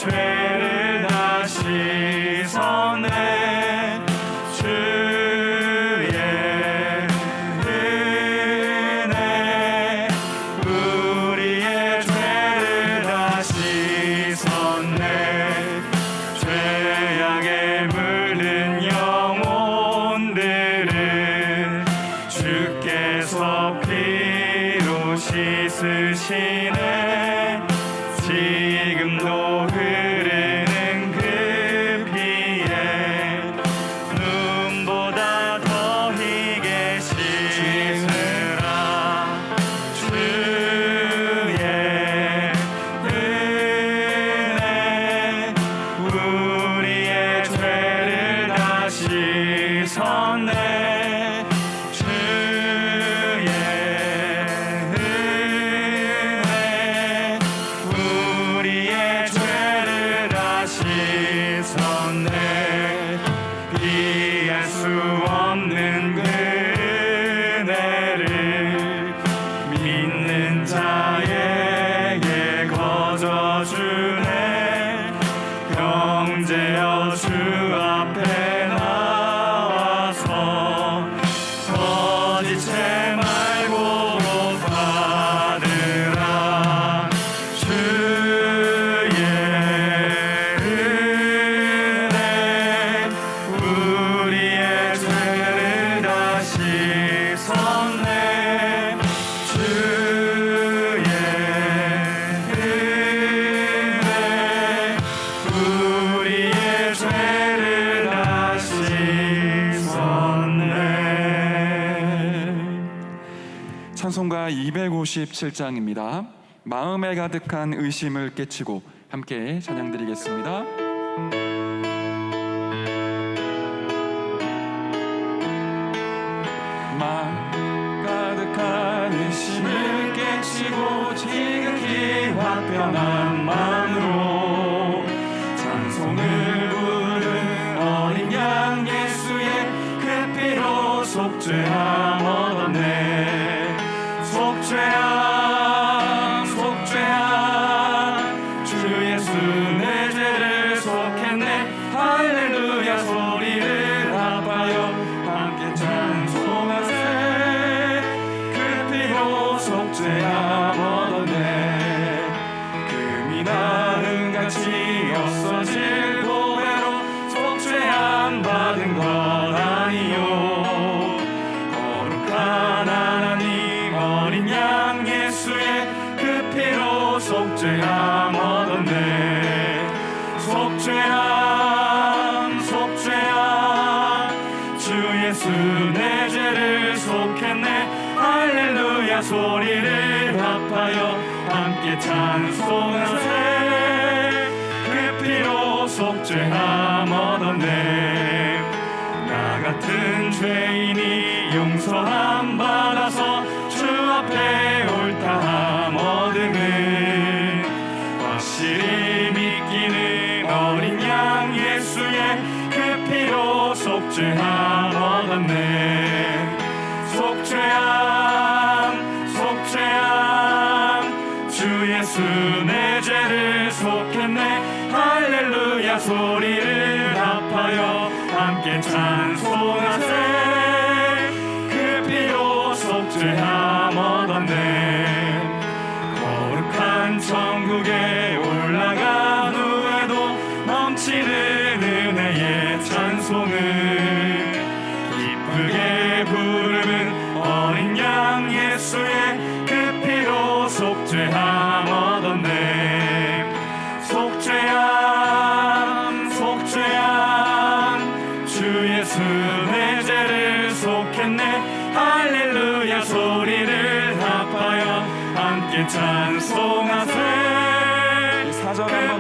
죄를 다 씻었네. 주의 은혜 우리의 죄를 다 씻었네. 죄악에 물든 영혼들을 주께서 피로 씻으시네. 지금도 흐르는 그 피에 눈보다 더 희게 씻으라. 주의 은혜 우리의 죄를 다 씻었네. 주의 은혜 우리의 죄를 다 씻었네. 비할 수 없는 그 은혜를 믿는 자에게 거저주네. 형제여 주 앞에 나와서 거짓의 말고로 받으라. 주의 은혜 우리의 죄를 다 씻었네. 주의 은혜 우리의 죄를 다 씻었네. 찬송가 257장입니다. 마음에 가득한 의심을 깨치고 함께 찬양드리겠습니다. 마음 가득한 의심을 깨치고 지극히 화평한 마음으로 찬송을 부르는 어린 양 예수의 그 피로 속죄함 얻었네. 속죄함 속죄함 주 예수 내 죄를 속했네. 할렐루야 소리를 합하여 함께 찬송하세. 그 피로 속죄함 얻었네. 금이 나는 같이 없어질 보배로 속죄함 받은 것 아니요. 거룩한 하나님 어린 양 예수의 그 피로 속죄함 얻었네. 속죄함 속죄함 주 예수 내 죄를 속했네. 할렐루야 소리를 합하여 함께 찬송하세. 그 피로 속죄함 얻었네. 나 같은 죄인이 용서함 받아서 주 앞에 옳다함 얻음을 확실히 믿기는 어린 양 예수의 그 피로 속죄함 얻었네. 속죄함 속죄함 주 예수 내 죄를 속했네. 할렐루야 소리를 합하여 함께 찬송하세. 그 피로 속죄함 얻었네. 거룩한 천국에 올라간 후에도 넘치는 은혜의 찬송을 기쁘게 부르는 어린 양 예수의 그 피로 속죄함 얻었네. 속죄함 속죄함 주 예수 내 죄를 속했네. 할렐루야 소리를 합하여 함께 찬송하세. 그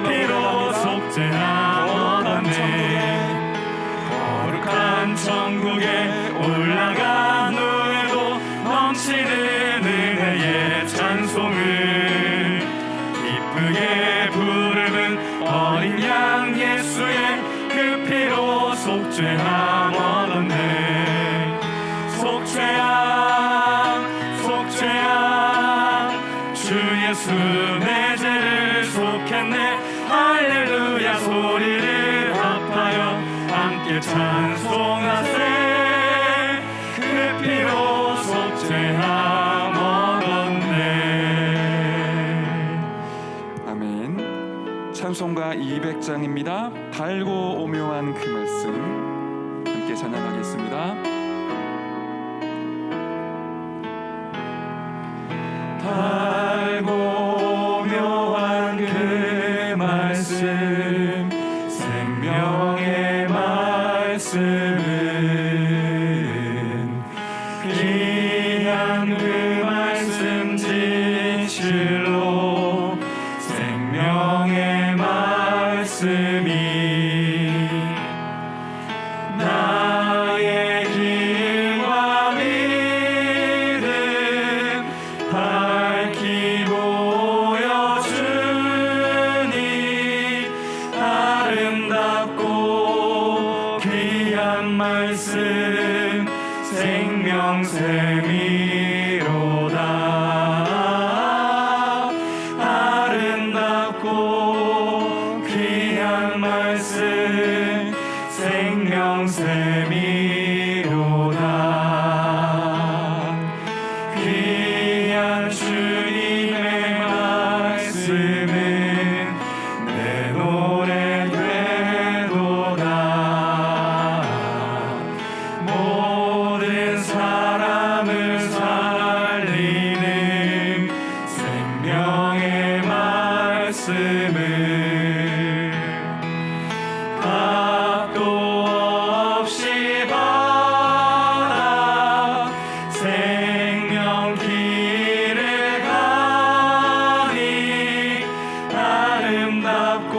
피로 속죄함 얻었네. 거룩한 천국에 올라간 후에도 넘치는 은혜의 찬송을 기쁘게 부르는 어린 양 예수의 그 피로 속죄함 얻었네. 속죄함 속죄함 주 예수 내 죄를 속했네. 속했네. 할렐루야 소리를 합하여 함께 찬송하세. 그 피로 속죄함 얻었네. 아멘. 찬송가 200장입니다. 달고 오묘한 그 말씀 함께 찬양하겠습니다. 달고 오묘한 그 말씀, 생명의 말씀은 귀한 그 말씀 진실로 생명의 말씀이 나의 길과 믿음 밝히 보여주니 아름답고 귀한 말씀 생명샘이로다. 아름답고 귀한 말씀 생명샘이로다. 귀한 주님의 말씀은 내 노래 되도다. 모든 사람을 살리는 생명의 말씀을 값도 없이 받아 생명 길을 가니 아름답고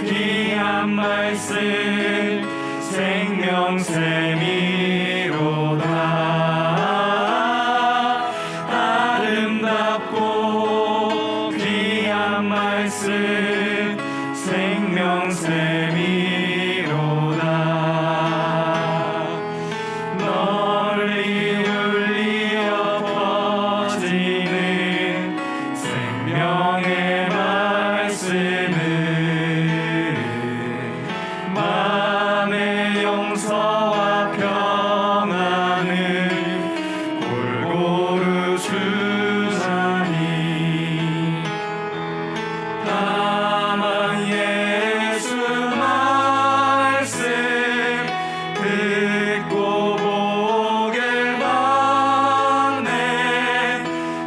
귀한 말씀 생명샘이로다. 아름답고 귀한 말씀 생명샘이로다. 널리 울리어 퍼지는 생명의 말씀은 마음의 용서와 평안을 골고루 주사니 다만 예수 말씀 듣고 보길 받네.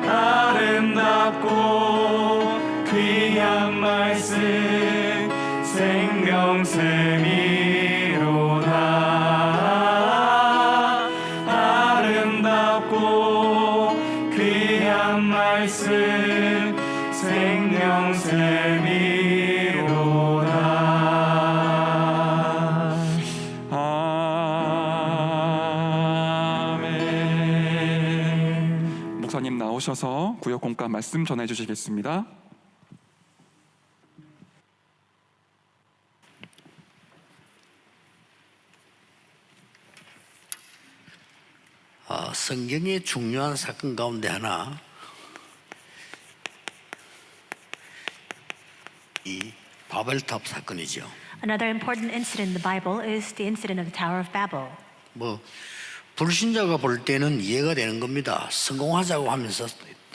아름답고 귀한 말씀 생명샘이로다. 아름답고 귀한 말씀 생명샘이로다. 아멘. 목사님 나오셔서 구역 공감 말씀 전해 주시겠습니다. 성경의 중요한 사건 가운데 하나, 이 바벨탑 사건이죠. Another important incident in the Bible is the incident of the Tower of Babel. 뭐 불신자가 볼 때는 이해가 되는 겁니다. 성공하자고 하면서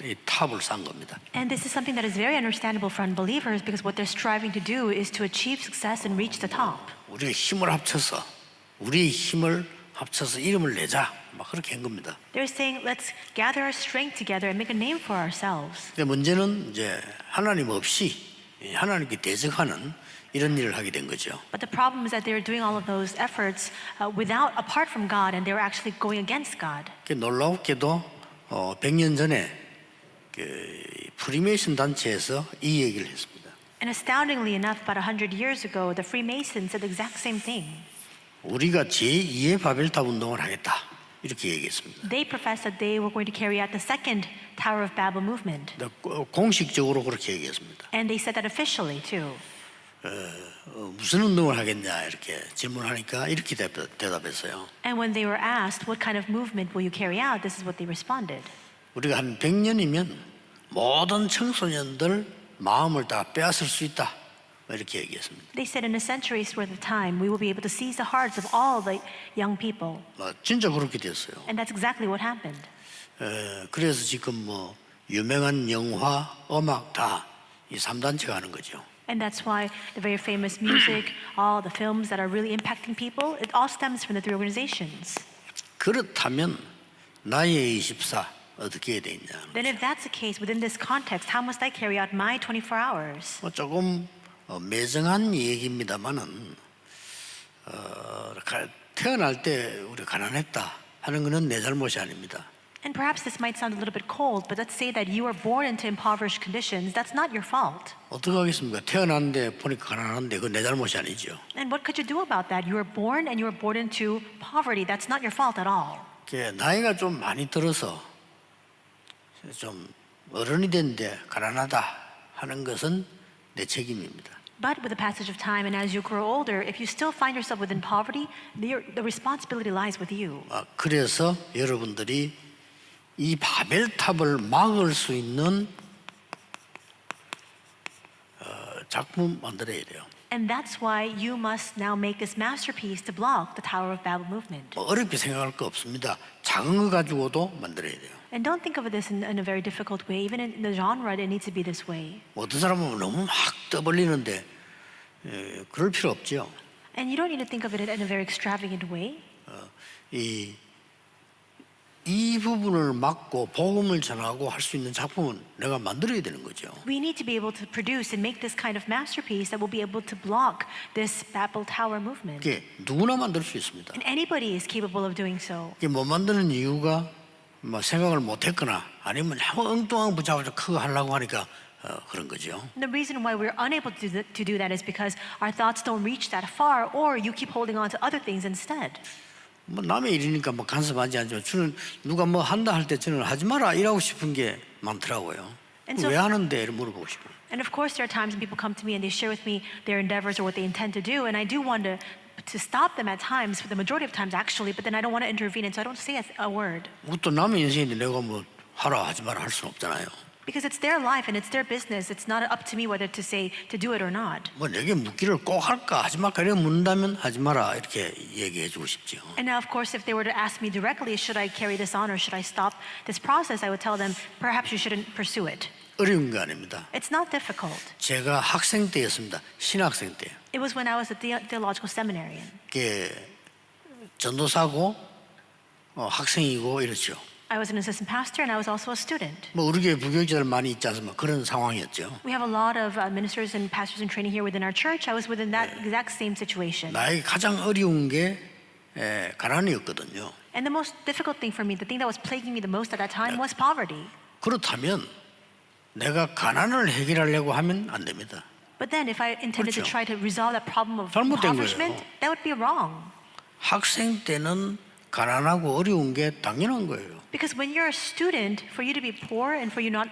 이 탑을 쌓은 겁니다. And this is something that is very understandable for unbelievers because what they're striving to do is to achieve success and reach the top. 우리가 힘을 합쳐서 이름을 내자, 막 그렇게 한 겁니다. They're saying, let's gather our strength together and make a name for ourselves. 근데 문제는 이제 하나님 없이 하나님께 대적하는 이런 일을 하게 된 거죠. But the problem is that they were doing all of those efforts apart from God, and they were actually going against God. 놀랍게도 100년 전에 그 프리메이슨 단체에서 이 얘기를 했습니다. And astoundingly enough, about 100 years ago, the Freemasons said the exact same thing. 우리가 제2의 바벨탑 운동을 하겠다, 이렇게 얘기했습니다. They professed that they were going to carry out the second Tower of Babel movement. 공식적으로 그렇게 얘기했습니다. And they said that officially too. 무슨 운동을 하겠냐 이렇게 질문하니까 이렇게 대답했어요. And when they were asked, what kind of movement will you carry out? This is what they responded. 우리가 한 100년이면 모든 청소년들 마음을 다 빼앗을 수 있다. 이렇게 얘기했습니다. They said in a century's worth of time, we will be able to seize the hearts of all the young people. 진짜 그렇게 됐어요. And that's exactly what happened. 그래서 지금 뭐 유명한 영화, 음악 다 이 3단체가 하는 거죠. And that's why the very famous music, all the films that are really impacting people, it all stems from the three organizations. 그렇다면 나의 24 어떻게 해야 되냐? Then if that's the case, within this context, how must I carry out my 24 hours? 뭐 조금 매정한 얘기입니다만은 태어날 때 우리 가난했다 하는 것은 내 잘못이 아닙니다. And perhaps this might sound a little bit cold, but let's say that you were born into impoverished conditions. That's not your fault. 어떻게 하겠습니까? 태어났는데 보니까 가난한데 그건 내 잘못이 아니죠. And what could you do about that? You were born and you were born into poverty. That's not your fault at all. 나이가 좀 많이 들어서 좀 어른이 됐는데 가난하다 하는 것은 내 책임입니다. But with the passage of time and as you grow older, if you still find yourself within poverty, the responsibility lies with you. 그래서 여러분들이 이 바벨탑을 막을 수 있는 작품 만들어야 돼요. And that's why you must now make this masterpiece to block the Tower of Babel movement. 어렵게 생각할 거 없습니다. 작은 거 가지고도 만들어야 돼요. And don't think of this in a very difficult way. Even in the genre, it needs to be this way. 어떤 사람은 너무 막 떠벌리는데 그럴 필요 없죠. And you don't need to think of it in a very extravagant way. 이 부분을 막고 복음을 전하고 할 수 있는 작품은 내가 만들어야 되는 거죠. We need to be able to produce and make this kind of masterpiece that will be able to block this Babel Tower movement. 이게 누구나 만들 수 있습니다. And anybody is capable of doing so. 이게 못 만드는 이유가 뭐 생각을 못했거나 아니면 너무 엉뚱한 붙잡아서 크게 하려고 하니까 그런 거죠. And the reason why we're unable to do that is because our thoughts don't reach that far, or you keep holding on to other things instead. 뭐 남의 일이니까 뭐 간섭하지 않지만 저는 누가 뭐 한다 할 때 저는 하지 마라 이러고 싶은 게 많더라고요. And so- 왜 하는데 이렇게 물어보고 싶어요. And of course, there are times when people come to me and they share with me their endeavors or what they intend to do, and I do want to stop them at times, for the majority of times actually, but then I don't want to intervene, and so I don't say a word. 그것도 남의 인생인데 내가 뭐 하라 하지 마라 할 수는 없잖아요. Because it's their life and it's their business. It's not up to me whether to say to do it or not. 뭐 내게 묻기를 꼭 할까 하지 말까 이렇게 묻는다면 하지 마라 이렇게 얘기해 주고 싶죠. And now, of course, if they were to ask me directly, should I carry this on or should I stop this process, I would tell them, perhaps you shouldn't pursue it. 어려운 거 아닙니다. It's not difficult. 제가 학생 때였습니다. 신학생 때. It was when I was a theological seminarian. 이게 전도사고 학생이고 이렇죠. I was an assistant pastor and I was also a student. 뭐 우리 교회 부교육자들 많이 있지 않습니까? 그런 상황이었죠. We have a lot of ministers and pastors in training here within our church. I was within that exact same situation. 나에게 가장 어려운 게 가난이었거든요. And the most difficult thing for me, the thing that was plaguing me the most at that time was poverty. 그렇다면 내가 가난을 해결하려고 하면 안 됩니다. But then if I intended to 그렇죠. try to resolve that problem of 잘못된 impoverishment, 거예요. that would be wrong. 학생 때는 가난하고 어려운 게 당연한 거예요. Because when you're a student, for you to be poor and for you not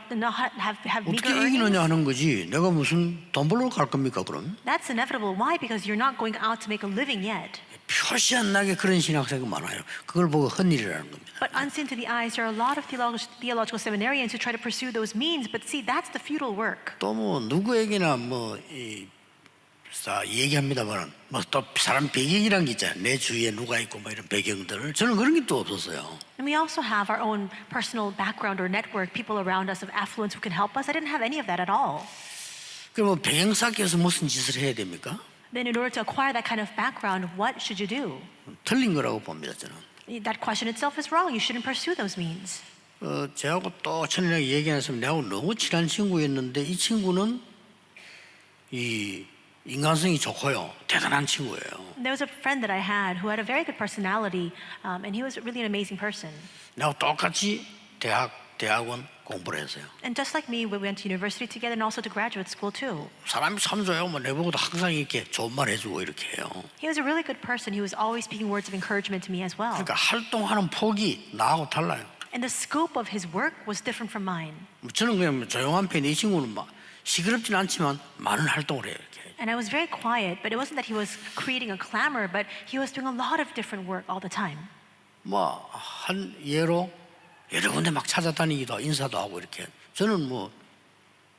have meager 어떻게 이기느냐 earnings, 하는 거지. 내가 무슨 돈 벌러 갈 겁니까 그럼? that's inevitable. Why? Because you're not going out to make a living yet. 표시 안 나게 그런 신학생이 많아요. 그걸 보고 헛일이라는 겁니다. But unseen to the eyes, there are a lot of theological seminarians who try to pursue those means. But see, that's the futile work. 또 뭐 누구에게나 얘기합니다만 뭐 또 사람 배경이란 게 있잖아요. 내 주위에 누가 있고 뭐 이런 배경들 저는 그런 게 또 없었어요. And we also have our own personal background or network, people around us of affluence who can help us. I didn't have any of that at all. 그럼 배경 쌓기 위해서 무슨 짓을 해야 됩니까? Then in order to acquire that kind of background, what should you do? 틀린 거라고 봅니다 저는. That question itself is wrong. You shouldn't pursue those means. 저하고 또 천연하게 얘기하면서 내하고 너무 친한 친구였는데 이 친구는 이 인간성이 좋고요. 대단한 친구예요. There was a friend that I had who had a very good personality, and he was really an amazing person. 나하고 똑같이 대학원 공부를 했어요. And just like me, we went to university together and also to graduate school too. 사람이 참 좋아요. 뭐 내보고도 항상 이렇게 좋은 말 해주고 이렇게 해요. He was a really good person. He was always speaking words of encouragement to me as well. 그러니까 활동하는 폭이 나하고 달라요. And the scope of his work was different from mine. 저는 그냥 조용한 편인데 이 친구는 막 시끄럽진 않지만 많은 활동을 해요. 이렇게. And I was very quiet, but it wasn't that he was creating a clamor, but he was doing a lot of different work all the time. 뭐 한 예로 여러 군데 막 찾아다니기도 하고 인사도 하고 이렇게. 저는 뭐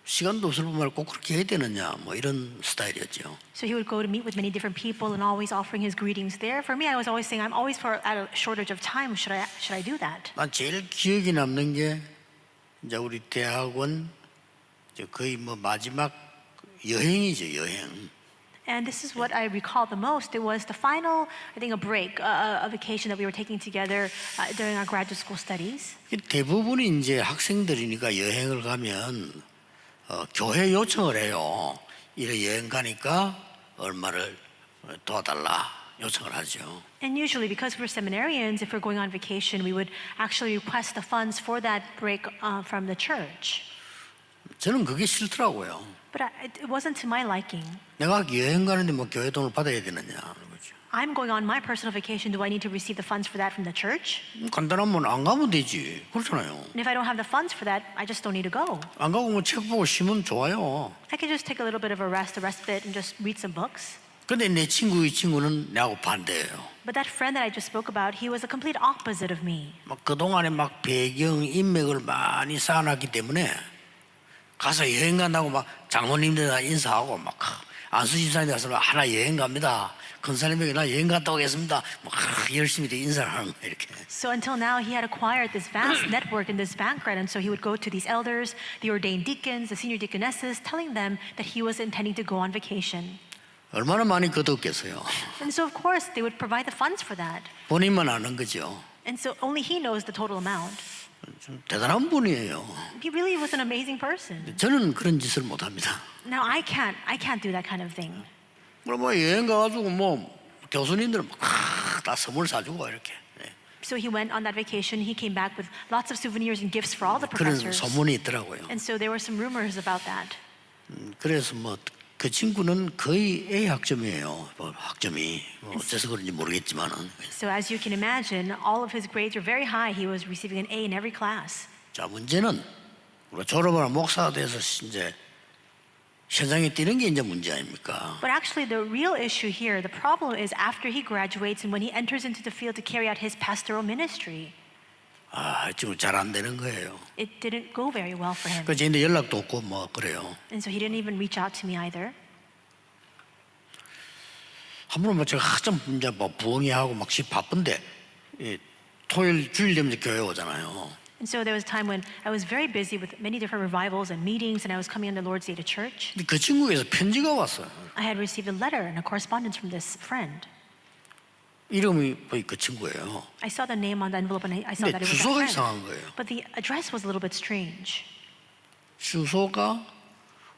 시간도 없을 뿐만 꼭 그렇게 해야 되느냐 뭐 이런 스타일이었죠. So he would go to meet with many different people and always offering his greetings there. For me, I was always saying, I'm always at a shortage of time. Should I do that? 난 제일 기억에 남는 게 이제 우리 대학원 이제 거의 뭐 마지막 여행이죠, 여행. And this is what I recall the most. It was the final, I think, a break, a vacation that we were taking together during our graduate school studies. 대부분이 이제 학생들이니까 여행을 가면 교회 요청을 해요. 이래 여행 가니까 얼마를 도와달라 요청을 하죠. And usually, because we're seminarians, if we're going on vacation, we would actually request the funds for that break from the church. 저는 그게 싫더라고요. But it wasn't to my liking. 내가 여행 가는데 뭐 교회 돈을 받아야 되느냐 거죠. I'm going on my personal vacation. Do I need to receive the funds for that from the church? 간단하면 안 가면 되지. 그렇잖아요. And if I don't have the funds for that, I just don't need to go. 안 가고 뭐 책 보고 쉬면 좋아요. I can just take a little bit of a respite, and just read some books. 근데 내 친구 이 친구는 나하고 반대예요. But that friend that I just spoke about, he was a complete opposite of me. 막 그동안에 막 배경 인맥을 많이 쌓아놨기 때문에 가서 여행 간다고 막 장모님들 인사하고 막 안수 집사님 가서 하나 여행 갑니다. 권사님에게 나 여행 갔다 오겠습니다. 막 열심히 인사를 하는 거예요 이렇게. So until now, he had acquired this vast network and this background, and so he would go to these elders, the ordained deacons, the senior deaconesses, telling them that he was intending to go on vacation. 얼마나 많이 거뒀겠어요. And so of course, they would provide the funds for that. 본인만 아는 거죠. And so only he knows the total amount. 좀 대단한 분이에요. He really was an amazing person. 저는 그런 짓을 못 합니다. Now I can't do that kind of thing. 그럼 뭐 여행 가가지고 뭐 교수님들 다 선물 사주고 이렇게. So he went on that vacation. He came back with lots of souvenirs and gifts for all the 그런 professors. 소문이 있더라고요. And so there were some rumors about that. 그래서 뭐 그 친구는 거의 A 학점이에요. 뭐 학점이 뭐 어째서 그런지 모르겠지만은. So as you can imagine, all of his grades were very high. He was receiving an A in every class. 자 문제는 우리가 졸업을 한 목사가 돼서 이제 현장에 뛰는 게 이제 문제 아닙니까? But actually, the real issue here, the problem is after he graduates and when he enters into the field to carry out his pastoral ministry. 지금 잘 안 되는 거예요. It didn't go very well for him. 그래서 이제 연락도 없고 뭐 그래요. And so he didn't even reach out to me either. 한 번은 뭐 제가 한참 이제 뭐 부흥회하고 막 바쁜데 토요일 주일 되면 이제 교회 오잖아요. And so there was a time when I was very busy with many different revivals and meetings, and I was coming on the Lord's Day to church. 근데 그 친구에서 편지가 왔어요. I had received a letter and a correspondence from this friend. 이름이 그 친구예요. I saw the name on the envelope and I saw 근데 that it was a 주소가 friend. 이상한 거예요. But the address was a little bit strange. 주소가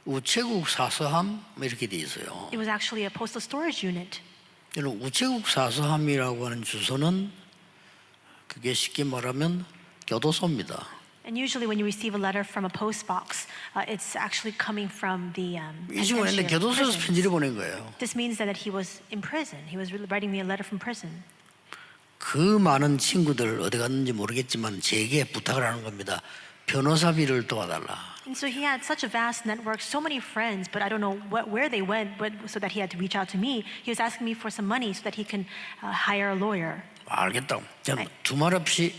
우체국 사서함 이렇게 돼 있어요. It was actually a postal storage unit. 저는 우체국 사서함이라고 하는 주소는 그게 쉽게 말하면 교도소입니다. And usually when you receive a letter from a post box, it's actually coming from the 이 친구는 근데 penitentiary, 교도소에서 prisons. 편지를 보낸 거예요. This means that he was in prison. He was writing me a letter from prison. 그 많은 친구들 어디 갔는지 모르겠지만 제게 부탁을 하는 겁니다. 변호사비를 도와달라. And so he had such a vast network, so many friends, but I don't know where they went, so that he had to reach out to me. He was asking me for some money so that he can hire a lawyer. 알겠다고. 저는 두말 없이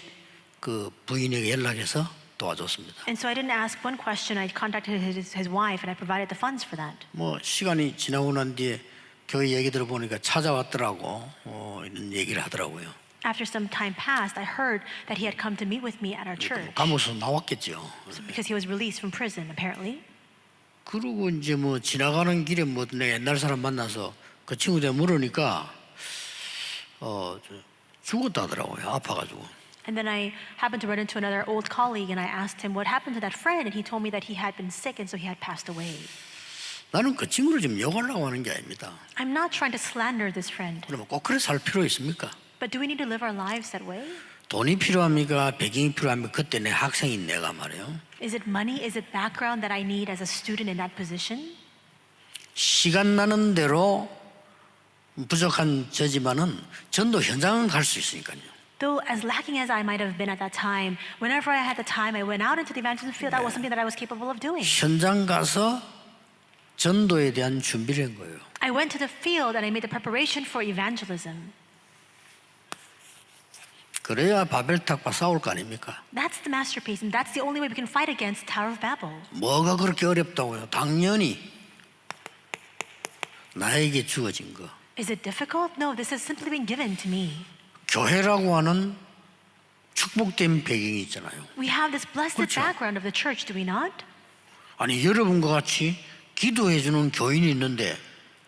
그 부인에게 연락해서 도와줬습니다. And so I didn't ask one question. I contacted his wife and I provided the funds for that. 뭐 시간이 지나고 난 뒤에 교회 얘기 들어보니까 찾아왔더라고. 이런 얘기를 하더라고요. After some time passed, I heard that he had come to meet with me at our church. 감옥에서 나왔겠죠. Because he was released from prison, apparently. 그리고 이제 뭐 지나가는 길에 뭐 내 옛날 사람 만나서 그 친구들 물으니까 죽었다 하더라고요. 아파가지고. And then I happened to run into another old colleague and I asked him what happened to that friend, and he told me that he had been sick and so he had passed away. 나는 그 친구를 지금 욕하려고 하는 게 아닙니다. I'm not trying to slander this friend, 그러면 꼭 그래 살 필요 있습니까? but do we need to live our lives that way? 돈이 필요합니까? 배경이 필요합니까? 그때 내 학생인 내가 말이에요. Is it money? Is it background that I need as a student in that position? 시간 나는 대로 부족한 저지만은 전도 현장은 갈 수 있으니까요. Though as lacking as I might have been at that time, whenever I had the time, I went out into the evangelism field. That was something that I was capable of doing. 현장 가서 전도에 대한 준비를 한 거예요. I went to the field and I made the preparation for evangelism. 그래야 바벨탑과 싸울 거 아닙니까? That's the masterpiece, and that's the only way we can fight against Tower of Babel. 뭐가 그렇게 어렵다고요? 당연히 나에게 주어진 거. Is it difficult? No, this has simply been given to me. 교회라고 하는 축복된 배경이 있잖아요. We have this blessed 그렇죠. background of the church, do we not? 아니 여러분과 같이 기도해주는 교인이 있는데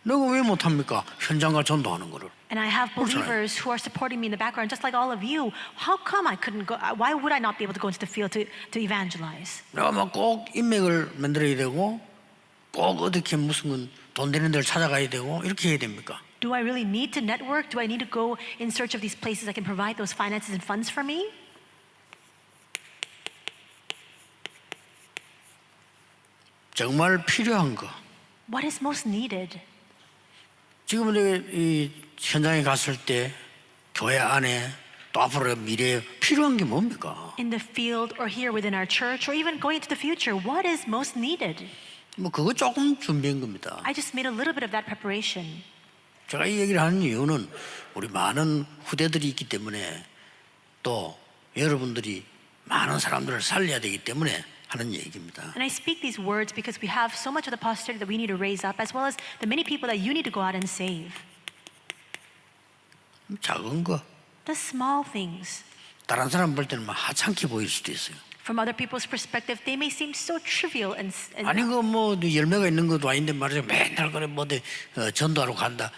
내가 왜 못합니까? 현장과 전도하는 거를. And I have believers who are supporting me in the background, just like all of you. How come I couldn't go? Why would I not be able to go into the field to evangelize? 내가 막 꼭 인맥을 만들어야 되고 꼭 어떻게 무슨 돈 되는 데를 찾아가야 되고 이렇게 해야 됩니까? Do I really need to network? Do I need to go in search of these places that can provide those finances and funds for me? 정말 필요한 거. What is most needed? 지금 내가 이 현장에 갔을 때 교회 안에 또 앞으로 미래에 필요한 게 뭡니까? In the field or here within our church or even going into the future, what is most needed? 뭐 그거 조금 준비한 겁니다. I just made a little bit of that preparation. 제가 이 얘기를 하는 이유는 우리 많은 후대들이 있기 때문에 또 여러분들이 많은 사람들을 살려야 되기 때문에 하는 얘기입니다. And I speak these words because we have so much of the posterity that we need to raise up, as well as the many people that you need to go out and save. 작은 거 The small things. 다른 사람 볼 때는 막 하찮게 보일 수도 있어요. From other people's perspective, they may seem so trivial and 아니 그뭐 열매가 있는 것도 아닌데 말이죠. 맨날 그래 뭐 전도하러 간다.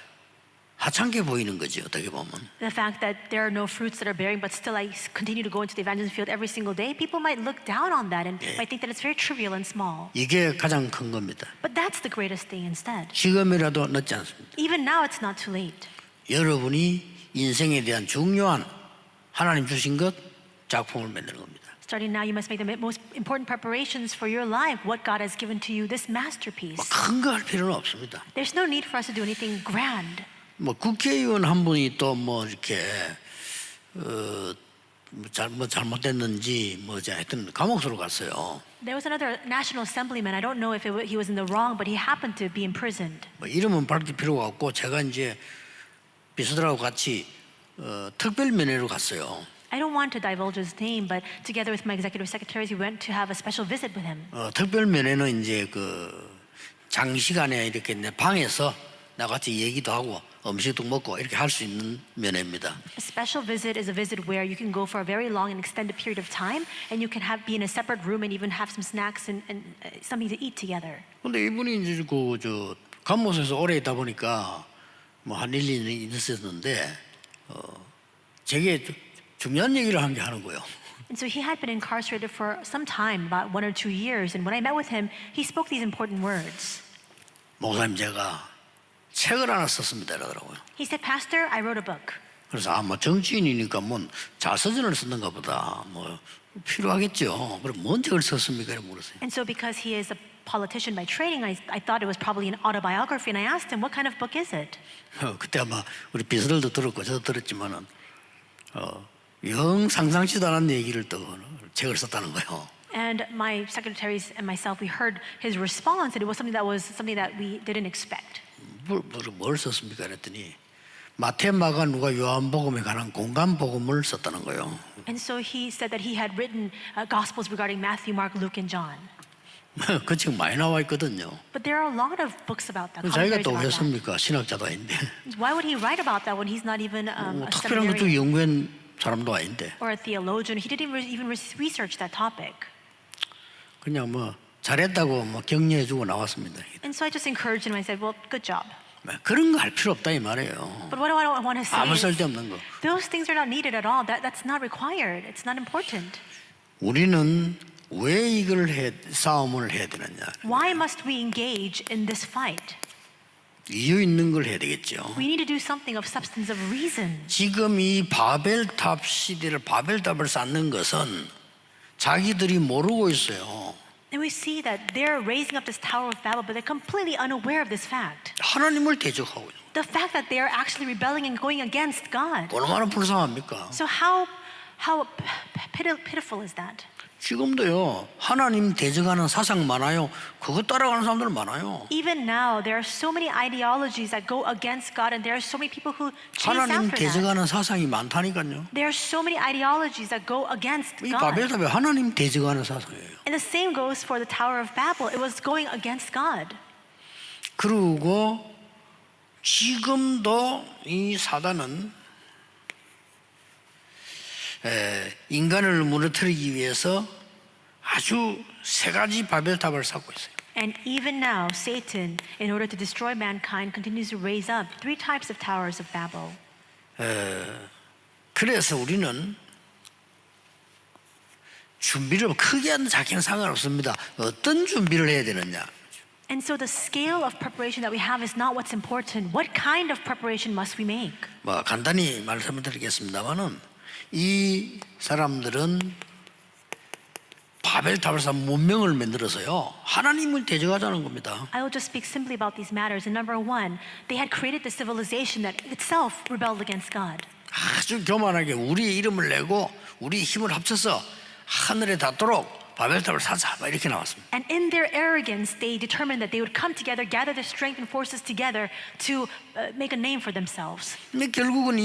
하찮게 보이는 거지 어떻게 보면. the fact that there are no fruits that are bearing, but still I continue to go into the evangelism field every single day, people might look down on that and might think that it's very trivial and small. 이게 가장 큰 겁니다. But that's the greatest thing instead. 지금이라도 늦지 않습니다. Even now, it's not too late. 여러분이 인생에 대한 중요한 하나님 주신 것 작품을 만드는 겁니다. Starting now, you must make the most important preparations for your life, what God has given to you, this masterpiece. 큰 거 할 필요는 없습니다. There's no need for us to do anything grand. 뭐 국회의원 한 분이 또 뭐 이렇게 잘못됐는지 뭐지 하여튼 감옥으로 갔어요. There was another National Assemblyman. I don't know if he was in the wrong, but he happened to be imprisoned. 뭐 이름은 밝힐 필요가 없고 제가 이제 비서들하고 같이 특별 면회로 갔어요. I don't want to divulge his name, but together with my executive secretaries, we went to have a special visit with him. 특별 면회는 이제 그 장시간에 이렇게 내 방에서 나같이 얘기도 하고 음식도 먹고 이렇게 할 수 있는 면회입니다. A special visit is a visit where you can go for a very long and extended period of time, and you can be in a separate room and even have some snacks and something to eat together. 근데 이분이 이제 저 감옥에서 오래 있다 보니까 뭐 한 1, 2년 있었는데 제게 중요한 얘기를 한 게 하는 거예요. And so he had been incarcerated for some time, about 1 or 2 years. And when I met with him, he spoke these important words. 목사님 제가 책을 하나 썼습니다 이러더라고요. He said, Pastor, I wrote a book. 그래서 아마 정치인이니까 뭐 자서전을 썼는가 보다 뭐 필요하겠죠. 그럼 뭔 책을 썼습니까? 이렇게 물었어요. And so because he is a politician by training, I thought it was probably an autobiography. And I asked him, what kind of book is it? 그때 아마 우리 비서들도 들었고 저도 들었지만은 영 상상치도 않은 얘기를 또 책을 썼다는 거예요. And my secretaries and myself, we heard his response, and it was something that we didn't expect. 뭘 썼습니까? 그랬더니 마태, 마가, 누가, 요한복음에 관한 공간 복음을 썼다는 거예요. And so he said that he had written gospels regarding Matthew, Mark, Luke, and John. 그 책 많이 나와 있거든요. But there are a lot of books about that. 자기가 commentaries 또 왜 about that. 씁니까? 신학자도 아닌데. Why would he write about that when he's not even a 특별한 것도 seminarian 연구한 사람도 아닌데. or a theologian? He didn't even research that topic. 그냥 뭐 잘했다고 뭐 격려해주고 나왔습니다. And so I just encouraged him. I said, well, good job. 그런 거 할 필요 없다 이 말이에요. But what I want to say 아무 is, 쓸데없는 거. those things are not needed at all. That's not required. It's not important. 우리는 왜 이걸 싸움을 해야 되느냐? Why must we engage in this fight? 이유 있는 걸 해야 되겠죠. We need to do something of substance of reason. 지금 이 바벨탑 시대를 바벨탑을 쌓는 것은 자기들이 모르고 있어요. And we see that they're raising up this Tower of Babel, but they're completely unaware of this fact. 하나님을 대적하고 있어요. The fact that they are actually rebelling and going against God. 얼마나 불쌍합니까? So how pitiful is that? 지금도요 하나님 대적하는 사상 많아요. 그거 따라가는 사람들 많아요. Even now, there are so many ideologies that go against God, and there are so many people who chase 하나님 after that. 대적하는 사상이 많다니까요. There are so many ideologies that go against 이 God. 바벨탑이 하나님 대적하는 사상이에요. And the same goes for the Tower of Babel. It was going against God. 그리고 지금도 이 사단은 인간을 무너뜨리기 위해서 아주 세 가지 바벨탑을 쌓고 있어요. And even now, Satan, in order to destroy mankind, continues to raise up 3 types of towers of Babel. 그래서 우리는 준비를 크게 하든 작게는 상관없습니다. 어떤 준비를 해야 되느냐. And so the scale of preparation that we have is not what's important. What kind of preparation must we make? 뭐 간단히 말씀을 드리겠습니다만은 이 사람들은 바벨탑을 쌓은 문명을 만들어서요 하나님을 대적하자는 겁니다. I will just speak simply about these matters. And number one, they had created the civilization that itself rebelled against God. 아주 교만하게 우리 이름을 내고 우리 힘을 합쳐서 하늘에 닿도록 바벨탑을 사자 막 이렇게 나왔습니다. And in their arrogance, they determined that they would come together, gather their strength and forces together to make a name for themselves. 근데 결국은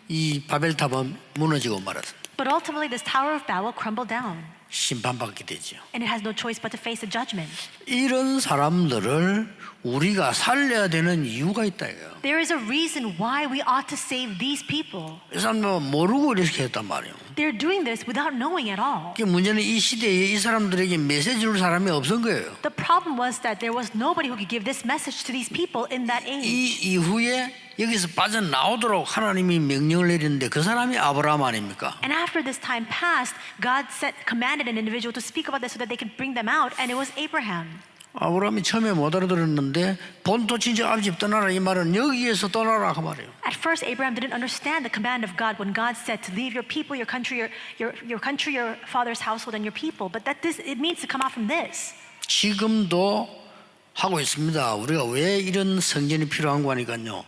이 바벨탑은 무너지고 말았습니다. But ultimately, this Tower of Babel crumbled down. 심판받게 되죠. And it has no choice but to face a judgment. 이런 사람들을 우리가 살려야 되는 이유가 있다 이거예요. There is a reason why we ought to save these people. 이 사람들은 모르고 이렇게 했단 말이에요. They're doing this without knowing at all. 문제는 이 시대에 이 사람들에게 메시지 줄 사람이 없은 거예요. The problem was that there was nobody who could give this message to these people in that age. 이 이후에 여기서 빠져나오도록 하나님이 명령을 내리는데 그 사람이 아브라함 아닙니까? And after this time passed, God commanded an individual to speak about this so that they could bring them out, and it was Abraham. 아브라함이 처음에 못 알아들었는데 본토 친척 아버지 떠나라 이 말은 여기에서 떠나라 그 말이에요. At first, Abraham didn't understand the command of God when God said to leave your people, your country, your father's household, and your people. But it means to come out from this. 지금도 하고 있습니다. 우리가 왜 이런 성전이 필요한 거 하니까요.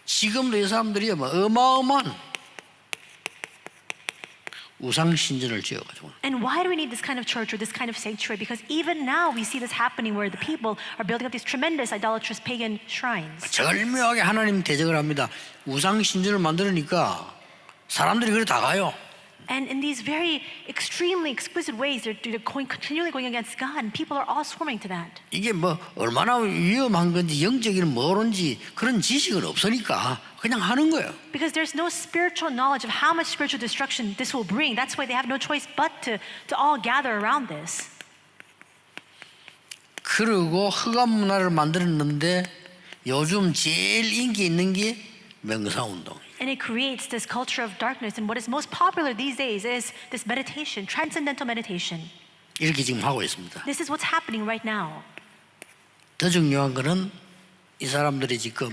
지금도 이 사람들이 어마어마한 우상 신전을 지어가지고. And why do we need this kind of church or this kind of sanctuary? Because even now we see this happening where the people are building up these tremendous idolatrous pagan shrines. 절묘하게 하나님 대적을 합니다. 우상 신전을 만들으니까 사람들이 그래 다 가요. And in these very extremely exquisite ways, they're continually going against God, and people are all swarming to that. 이게 얼마나 위험한 건지 영적인 뭐론지 그런 지식은 없으니까 그냥 하는 거예요. Because there's no spiritual knowledge of how much spiritual destruction this will bring. That's why they have no choice but to all gather around this. 그리고 흑암 문화를 만들었는데 요즘 제일 인기 있는 게 명상운동. And it creates this culture of darkness. And what is most popular these days is this meditation, transcendental meditation. 이렇게 지금 하고 있습니다. This is what's happening right now. 더 중요한 거는 이 사람들이 지금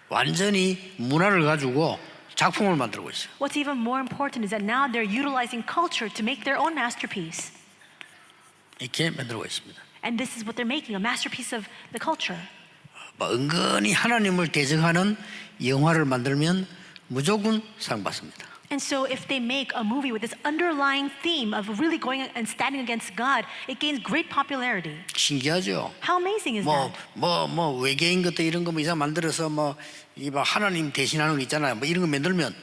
완전히 문화를 가지고 작품을 만들고 있어요. What's even more important is that now they're utilizing culture to make their own masterpiece. 이렇게 만들고 있습니다. And this is what they're making, a masterpiece of the culture. 은근히 하나님을 대적하는 영화를 만들면 무조건 상 받습니다. And so if they make a movie with this underlying theme of really going and standing against God, it gains great popularity. 신기하죠? How amazing is that? 외계인 것도 이런 거 이상 만들어서 하나님 대신하는 거 있잖아요. 이런 거 만들면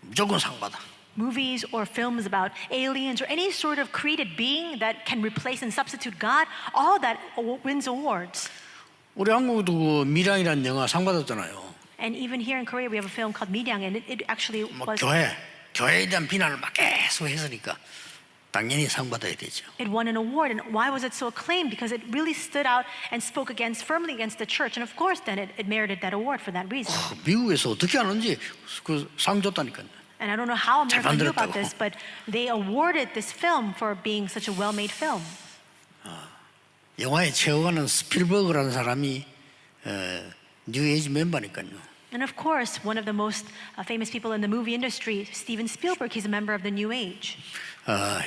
무조건 상 받아. Movies or films about aliens or any sort of created being that can replace and substitute God, all that wins awards. 우리 한국도 미량이라는 영화 상 받았잖아요. And even here in Korea, we have a film called Miryang, and it actually was. 교회에 대한 비난을 막 계속 했으니까 당연히 상 받아야 되죠. It won an award, and why was it so acclaimed? Because it really stood out and spoke firmly against the church, and of course, then it merited that award for that reason. 미국에서 어떻게 하는지 그 상 줬다니까요. And I don't know how America knew about 만들었다고. this, but they awarded this film for being such a well-made film. 영화에 최고가는 스필버그라는 사람이 뉴에이지 멤버니까요. And of course, one of the most famous people in the movie industry, Steven Spielberg, he's a member of the New Age.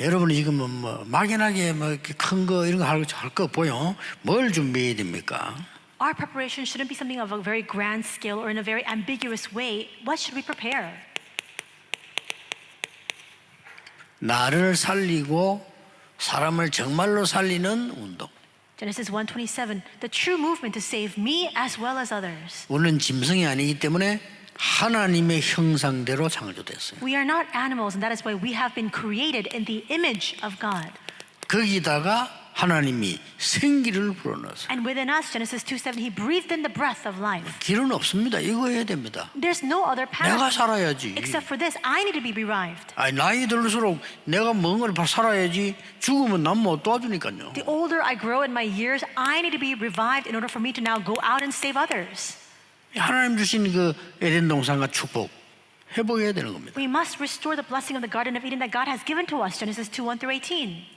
여러분이 지금 막연하게 큰 거 이런 거 할 거 보여. 뭘 준비해야 됩니까? Our preparation shouldn't be something of a very grand scale or in a very ambiguous way. What should we prepare? 나를 살리고 사람을 정말로 살리는 운동. Genesis 1:27, the true movement to save me as well as others. 우리는 짐승이 아니기 때문에 하나님의 형상대로 창조됐어요. We are not animals, and that is why we have been created in the image of God. 거기다가 하나님이 생기를 불어넣어서 And within us, Genesis 2:7, He breathed in the breath of life. 길은 없습니다. 이거 해야 됩니다. There's no other 내가 path 살아야지. except for this. I need to be revived. 아니, 나이 들수록 내가 뭔가를 살아야지. 죽으면 남 못 도와주니까요. The older I grow in my years, I need to be revived in order for me to now go out and save others. 하나님 주신 그 에덴 동산과 축복 회복해야 되는 겁니다. We must restore the blessing of the Garden of Eden that God has given to us, Genesis 2:1-18.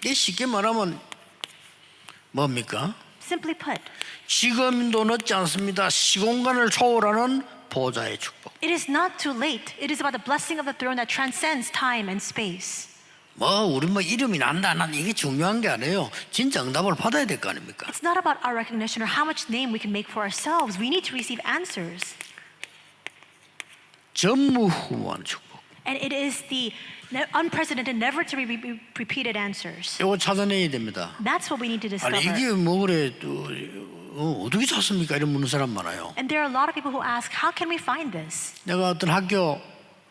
이게 쉽게 말하면 뭡니까? Simply put, 지금도 늦지 않습니다. 시공간을 초월하는 보좌의 축복. it is not too late. It is about the blessing of the throne that transcends time and space. 우리 이름이 난다 안 난다 이게 중요한 게 아니에요. 진짜 응답을 받아야 될 거 아닙니까? It's not about our recognition or how much name we can make for ourselves. We need to receive answers. 전무후무한 축복. And it is the unprecedented, never to be repeated answers. 이거 찾아내야 됩니다. That's what we need to discover. 아니 이게 그래 어떻게 찾습니까? 이런 묻는 사람 많아요. And there are a lot of people who ask, how can we find this? 내가 어떤 학교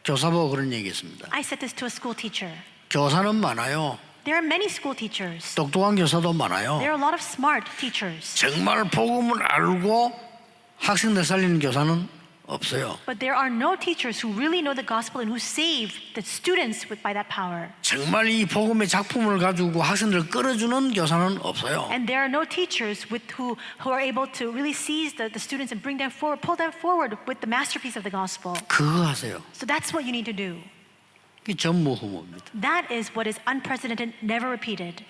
교사보고 그런 얘기했습니다. I said this to a school teacher. 교사는 많아요. There are many school teachers. 똑똑한 교사도 많아요. There are a lot of smart teachers. 정말 복음을 알고 학생들 살리는 교사는 없어요. But there are no teachers who really know the gospel and who save the students by that power. 정말 이 복음의 작품을 가지고 학생들을 끌어주는 교사는 없어요. And there are no teachers who are able to really seize the students and bring them forward, pull them forward with the masterpiece of the gospel. 그거 하세요. So that's what you need to do. 그게 전무후무입니다. That is what is unprecedented, never repeated.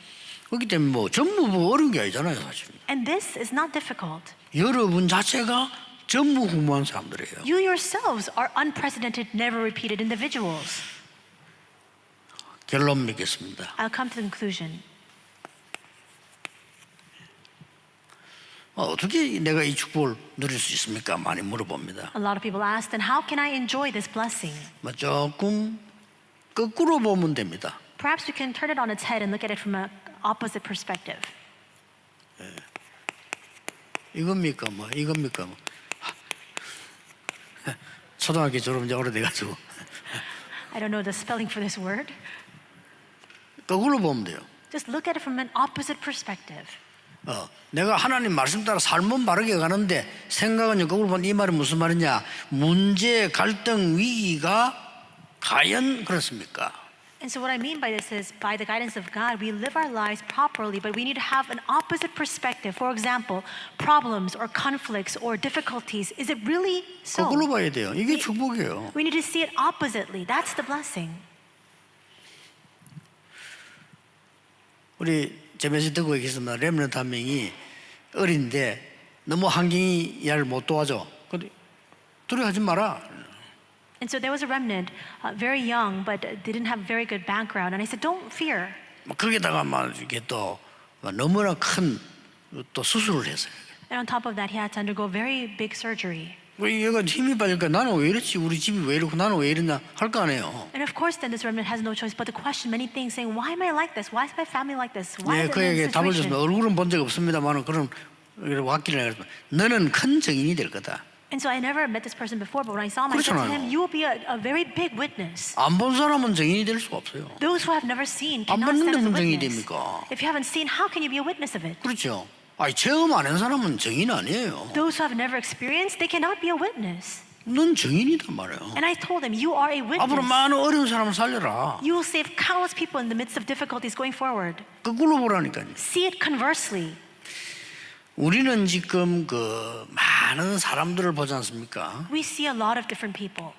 그렇기 때문에 전무후 어려운 게 아니잖아요, 사실. And this is not difficult. 여러분 자체가 전무후무한 사람들이에요. You yourselves are unprecedented, never repeated individuals. 결론 맺겠습니다. I'll come to the conclusion. 어떻게 내가 이 축복을 누릴 수 있습니까? 많이 물어봅니다. A lot of people ask, then how can I enjoy this blessing? 조금 거꾸로 보면 됩니다. Perhaps we can turn it on its head and look at it from an opposite perspective. 이겁니까? 이겁니까? 초등학교 졸업 이제 오래돼가지고 I don't know the spelling for this word. 거꾸로 보면 돼요. Just look at it from an opposite perspective. 내가 하나님 말씀 따라 삶은 바르게 가는데 생각은 거꾸로 보면 이 말이 무슨 말이냐? 문제, 갈등, 위기가 과연 그렇습니까? And so what I mean by this is, by the guidance of God, we live our lives properly, but we need to have an opposite perspective. For example, problems or conflicts or difficulties. Is it really so? 거꾸로 봐야 돼요. 이게 축복이에요. We need to see it oppositely. That's the blessing. 우리 제 메시지 듣고 계시면 렘넌트 한 명이 어린데 너무 환경이 얘를 못 도와줘. 근데 두려워하지 마라. And so there was a remnant, very young, but didn't have very good background. And I said, don't fear. 거기다가 막 이게 또 너무나 큰 또 수술을 했어요. And on top of that, he had to undergo very big surgery. 얘가 힘이 빠지니까 나는 왜 이렇지? 우리 집이 왜 이렇고 나는 왜 이러냐 할 거 아니에요. And of course, then this remnant has no choice but to question many things, saying, why am I like this? Why is my family like this? Why is it in 그에게 this 답을 줬습니다. situation? 얼굴은 본 적 없습니다만 그런 왔기를 했지만 너는 큰 증인이 될 거다. And so I never met this person before, but when I saw him, I said to him, you will be a very big witness. 안 본 사람은 증인이 될 수가 없어요. Those who have never seen 안 cannot stand 봤는데 as a 무슨 증인이 witness. 됩니까? If you haven't seen, how can you be a witness of it? 그렇죠. 체험 안 한 사람은 증인 아니에요. Those who have never experienced, they cannot be a witness. 넌 증인이단 말이에요. And I told him, you are a 앞으로 witness. 많은 어려운 사람을 살려라. You will save countless people in the midst of difficulties going forward. 거꾸로 보라니까요. See it conversely. 우리는 지금 많은 사람들을 보지 않습니까? We see a lot of different people.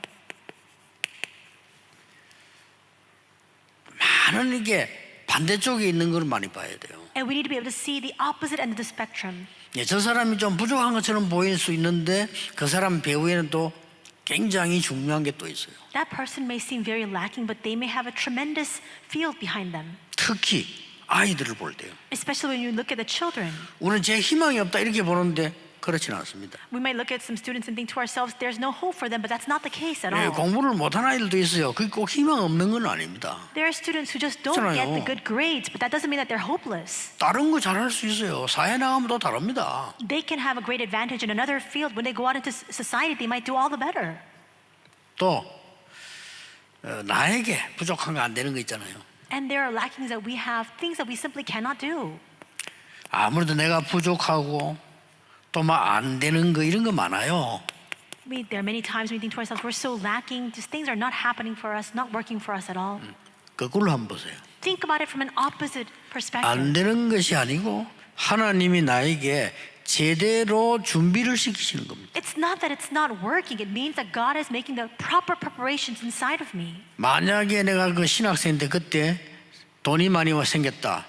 많은 이게 반대쪽에 있는 걸 많이 봐야 돼요. And we need to be able to see the opposite end of the spectrum. 저 사람이 좀 부족한 것처럼 보일 수 있는데 그 사람 배후에는 또 굉장히 중요한 게 또 있어요. That person may seem very lacking, but they may have a tremendous field behind them. 특히 아이들을 볼 때요. Especially when you look at the children. 우리는 제 희망이 없다 이렇게 보는데 그렇지는 않습니다. We might look at some students and think to ourselves, there's no hope for them, but that's not the case at all. 공부를 못하는 아이들도 있어요. 그게 꼭 희망 없는 건 아닙니다. There are students who just don't get the good grades, but that doesn't mean that they're hopeless. 다른 거 잘할 수 있어요. 사회 나가면 또 다릅니다. They can have a great advantage in another field. When they go out into society, they might do all the better. 또 나에게 부족한 거 안 되는 거 있잖아요. And there are lackings that we have, things that we simply cannot do. 아무래도 내가 부족하고 또 막 안 되는 거 이런 거 많아요. There are many times we think to ourselves, we're so lacking, just things are not happening for us, not working for us at all. 거꾸로 한번 보세요. Think about it from an opposite perspective. 안 되는 것이 아니고 하나님이 나에게 제대로 준비를 시키시는 겁니다. It's not that it's not working. It means that God is making the proper preparations inside of me. 만약에 내가 그 신학생 때 그때 돈이 많이 생겼다.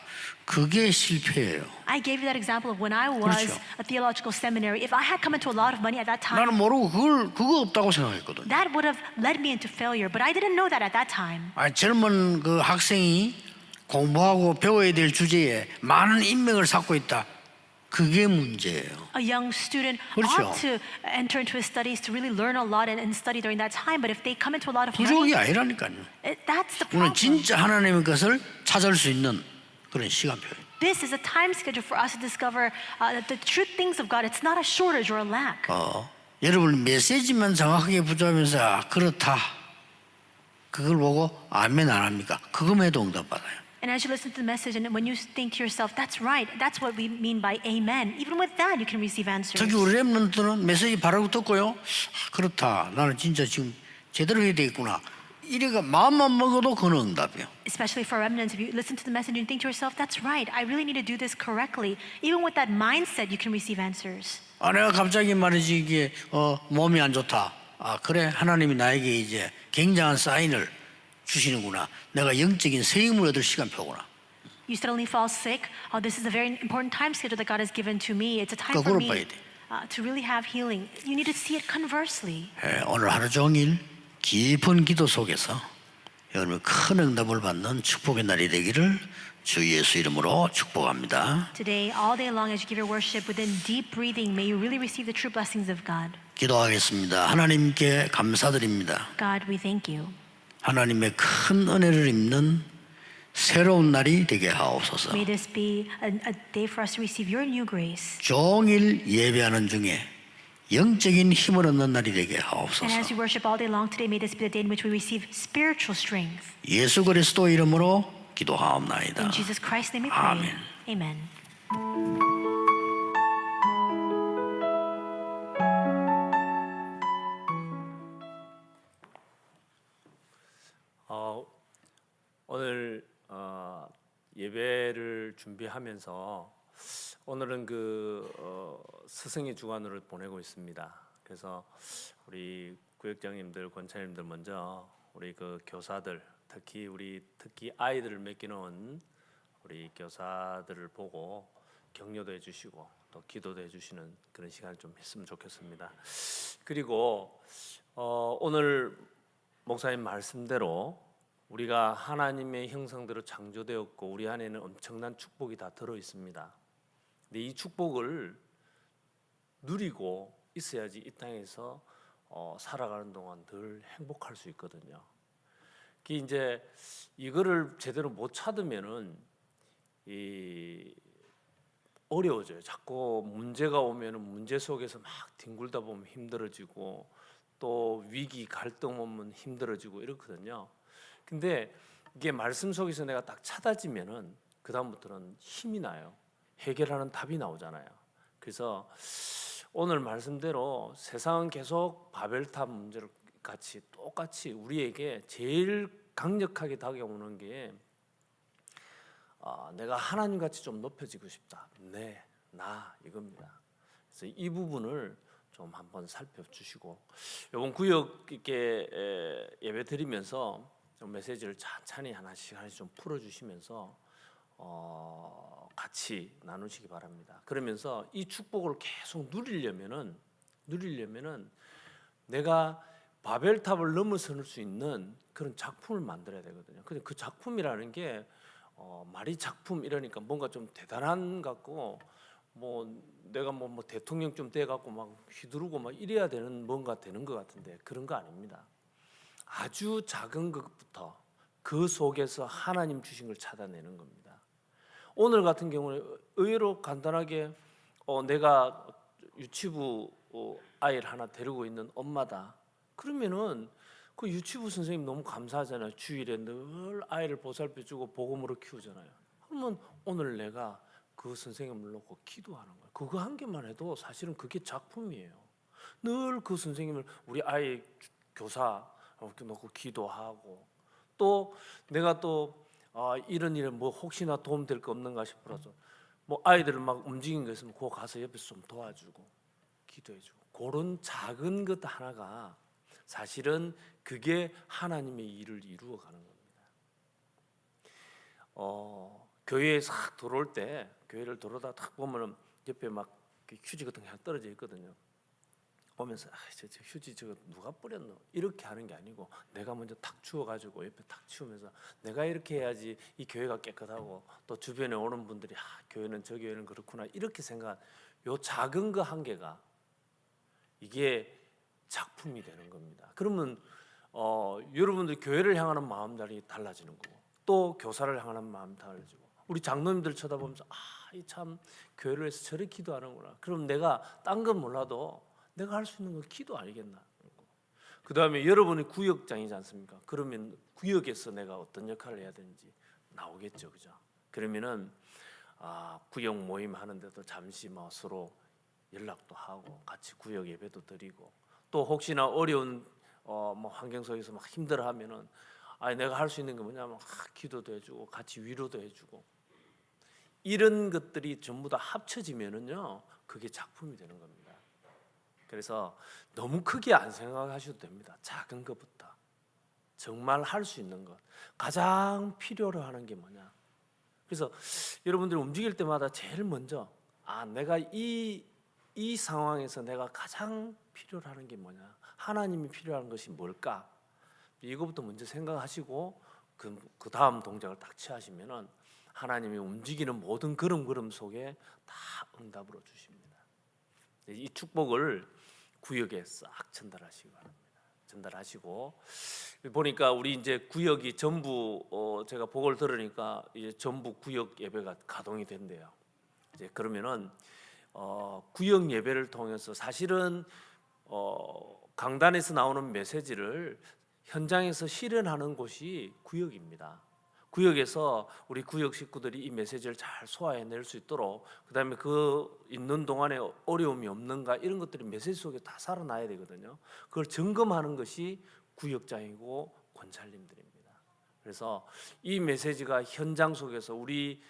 그게 실패예요. I gave you that example of when I was 그렇죠. a theological seminary. If I had come into a lot of money at that time, 나는 모르고 그거 없다고 생각했거든. that would have led me into failure. But I didn't know that at that time. 젊은 그 학생이 공부하고 배워야 될 주제에 많은 인맥을 쌓고 있다. 그게 문제예요. A young student 그렇죠. ought to enter into his studies to really learn a lot and study during that time. But if they come into a lot of 부족이 money, 아니라니까요. that's the 우리는 problem. 진짜 하나님의 것을 찾을 수 있는 그런 시간표예요. This is a time schedule for us to discover the true things of God. It's not a shortage or a lack. 여러분 메시지만 정확하게 붙잡으면서 그렇다. 그걸 보고 아멘 안 합니까? 그거만 해도 응답 받아요. And as you listen to the message, and when you think to yourself, that's right, that's what we mean by amen. Even with that, you can receive answers. 특히 우리 렘넌트는 메시지 바로 듣고요. 그렇다. 나는 진짜 지금 제대로 해야 되겠구나. 이래가 마음만 먹어도 그건 응답이에요. Especially for remnants, if you listen to the message and think to yourself, that's right, I really need to do this correctly. Even with that mindset, you can receive answers. 내가 갑자기 말이지 이게 몸이 안 좋다. 그래 하나님이 나에게 이제 굉장한 사인을 주시는구나. 내가 영적인 세임을 얻을 시간표구나. You suddenly fall sick. This is a very important time schedule that God has given to me. It's a time for 거꾸로 me 봐야 돼. to really have healing. You need to see it conversely. 오늘 하루 종일 깊은 기도 속에서 여러분 큰 응답을 받는 축복의 날이 되기를 주 예수 이름으로 축복합니다. Today, all day long, as you give your worship within deep breathing, may you really receive the true blessings of God. 기도하겠습니다. 하나님께 감사드립니다. God, we thank you. 하나님의 큰 은혜를 입는 새로운 날이 되게 하옵소서. May this be a day for us to receive your new grace. 종일 예배하는 중에 영적인 힘을 얻는 날이 되게 And 하옵소서. as we worship all day long today, may this be the day in which we receive spiritual strength. 예수 그리스도 이름으로 기도하옵나이다. In Jesus Christ's name we pray. 아멘. Amen. 오늘 예배를 준비하면서 오늘은 스승의 주간으로 보내고 있습니다. 그래서 우리 구역장님들, 권사님들 먼저 우리 교사들, 특히 아이들을 맡기는 우리 교사들을 보고 격려도 해주시고 또 기도도 해주시는 그런 시간을 좀 했으면 좋겠습니다. 그리고 오늘 목사님 말씀대로 우리가 하나님의 형상대로 창조되었고 우리 안에는 엄청난 축복이 다 들어 있습니다. 근데 이 축복을 누리고 있어야지 이 땅에서 살아가는 동안 늘 행복할 수 있거든요. 이제 이거를 제대로 못 찾으면은 어려워져요. 자꾸 문제가 오면은 문제 속에서 막 뒹굴다 보면 힘들어지고 또 위기 갈등 오면 힘들어지고 이렇거든요. 근데 이게 말씀 속에서 내가 딱 찾아지면은 그 다음부터는 힘이 나요. 해결하는 답이 나오잖아요. 그래서 오늘 말씀대로 세상은 계속 바벨탑 문제를 똑같이 우리에게 제일 강력하게 다가오는 게 내가 하나님같이 좀 높여지고 싶다. 나 이겁니다. 그래서 이 부분을 좀 한번 살펴주시고 이번 구역 이렇게 예배 드리면서 좀 메시지를 찬찬히 하나씩 좀 풀어주시면서 같이 나누시기 바랍니다. 그러면서 이 축복을 계속 누리려면은 내가 바벨탑을 넘어설 수 있는 그런 작품을 만들어야 되거든요. 근데 그 작품이라는 게 말이 작품 이러니까 뭔가 좀 대단한 것 같고 뭐 내가 뭐 대통령쯤 돼갖고 막 휘두르고 막 이래야 되는 뭔가 되는 것 같은데 그런 거 아닙니다. 아주 작은 것부터 그 속에서 하나님 주신 걸 찾아내는 겁니다. 오늘 같은 경우는 의외로 간단하게 내가 유치부 아이를 하나 데리고 있는 엄마다. 그러면은 그 유치부 선생님 너무 감사하잖아요. 주일에 늘 아이를 보살펴주고 복음으로 키우잖아요. 그러면 오늘 내가 그 선생님을 놓고 기도하는 거예요. 그거 한 개만 해도 사실은 그게 작품이에요. 늘 그 선생님을 우리 아이 교사 이렇게 놓고 기도하고 또 내가 또 이런 일에 뭐 혹시나 도움될 거 없는가 싶어서 뭐 아이들을 막 움직이는 거 있으면 그거 가서 옆에서 좀 도와주고 기도해주고 그런 작은 것 하나가 사실은 그게 하나님의 일을 이루어가는 겁니다. 교회에 싹 들어올 때 교회를 들어오다 딱 보면은 옆에 막 휴지 같은 게 하나 떨어져 있거든요. 오면서 저 휴지 저거 누가 뿌렸노? 이렇게 하는 게 아니고 내가 먼저 탁 치워가지고 옆에 탁 치우면서 내가 이렇게 해야지 이 교회가 깨끗하고 또 주변에 오는 분들이 교회는 저 교회는 그렇구나 이렇게 생각한 요 작은 거 한 개가 이게 작품이 되는 겁니다. 그러면 여러분들 교회를 향하는 마음들이 달라지는 거고 또 교사를 향하는 마음 달라지고 우리 장로님들 쳐다보면서 이 참 교회를 위해서 저렇게 기도하는구나. 그럼 내가 딴 건 몰라도 내가 할 수 있는 건 기도 아니겠나. 그 다음에 여러분이 구역장이지 않습니까? 그러면 구역에서 내가 어떤 역할을 해야 되는지 나오겠죠, 그죠? 그러면은 구역 모임 하는데도 잠시 뭐 서로 연락도 하고 같이 구역 예배도 드리고 또 혹시나 어려운 뭐 환경 속에서 막 힘들어하면은 내가 할 수 있는 게 뭐냐면 기도도 해주고 같이 위로도 해주고 이런 것들이 전부 다 합쳐지면은요 그게 작품이 되는 겁니다. 그래서 너무 크게 안 생각하셔도 됩니다. 작은 것부터 정말 할 수 있는 것 가장 필요로 하는 게 뭐냐. 그래서 여러분들이 움직일 때마다 제일 먼저 내가 이 상황에서 내가 가장 필요로 하는 게 뭐냐, 하나님이 필요한 것이 뭘까, 이거부터 먼저 생각하시고 그 다음 동작을 딱 취하시면은 하나님이 움직이는 모든 걸음 속에 다 응답으로 주십니다. 이 축복을 구역에 싹 전달하시기 바랍니다. 전달하시고 보니까 우리 이제 구역이 전부 제가 보고를 들으니까 이제 전부 구역 예배가 가동이 된대요. 이제 그러면은 구역 예배를 통해서 사실은 강단에서 나오는 메시지를 현장에서 실현하는 곳이 구역입니다. 구역에서 우리 구역 식구들이 이 메시지를 잘 소화해낼 수 있도록 그다음에 그 있는 동안에 어려움이 없는가 이런 것들이 메시지 속에 다 살아나야 되거든요. 그걸 점검하는 것이 구역장이고 권찰님들입니다. 그래서 이 메시지가 현장 속에서 우리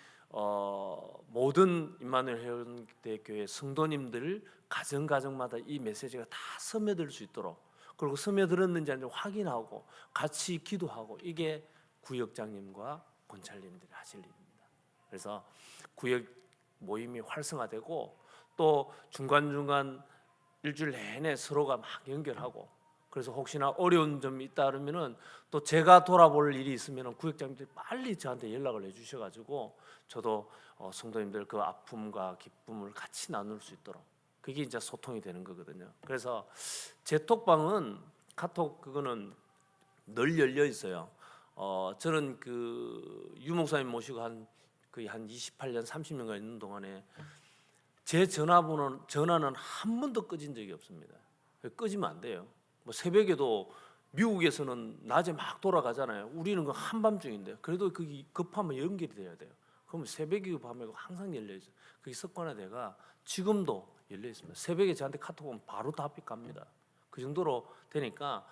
모든 임마누엘해운대교회 성도님들 가정마다 이 메시지가 다 스며들 수 있도록 그리고 스며들었는지 아닌지 확인하고 같이 기도하고 이게 구역장님과 권찰님들이 하실 일입니다. 그래서 구역 모임이 활성화되고 또 중간중간 일주일 내내 서로가 막 연결하고 그래서 혹시나 어려운 점이 있다 그러면은 또 제가 돌아볼 일이 있으면은 구역장님들이 빨리 저한테 연락을 해주셔가지고 저도 성도님들 그 아픔과 기쁨을 같이 나눌 수 있도록 그게 이제 소통이 되는 거거든요. 그래서 제 톡방은 카톡 그거는 늘 열려 있어요. 저는 그 유 목사님 모시고 거의 한 28년 30년간 있는 동안에 제 전화는 한 번도 꺼진 적이 없습니다. 꺼지면 안 돼요. 뭐 새벽에도 미국에서는 낮에 막 돌아가잖아요. 우리는 그 한밤중인데 그래도 그게 급하면 연결이 돼야 돼요. 그러면 새벽이고 밤이고 항상 열려 있어요. 그게 습관화돼가 지금도 열려 있습니다. 새벽에 저한테 카톡 오면 바로 답이 갑니다. 그 정도로 되니까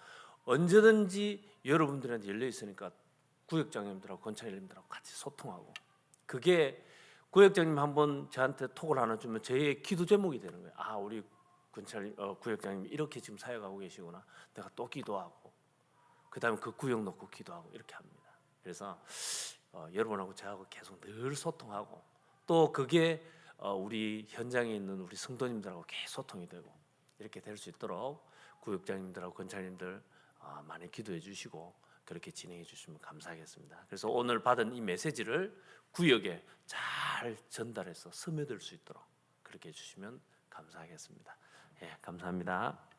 언제든지 여러분들한테 열려 있으니까 구역장님들하고 권찰님들하고 같이 소통하고 그게 구역장님 한번 저한테 톡을 하나 주면 제 기도 제목이 되는 거예요. 우리 구역장님이 이렇게 지금 사역하고 계시구나. 내가 또 기도하고 그다음에 그 구역 놓고 기도하고 이렇게 합니다. 그래서 여러분하고 저하고 계속 늘 소통하고 또 그게 우리 현장에 있는 우리 성도님들하고 계속 소통이 되고 이렇게 될 수 있도록 구역장님들하고 권찰님들 많이 기도해 주시고 그렇게 진행해 주시면 감사하겠습니다. 그래서 오늘 받은 이 메시지를 구역에 잘 전달해서 스며들 수 있도록 그렇게 해주시면 감사하겠습니다. 예, 감사합니다.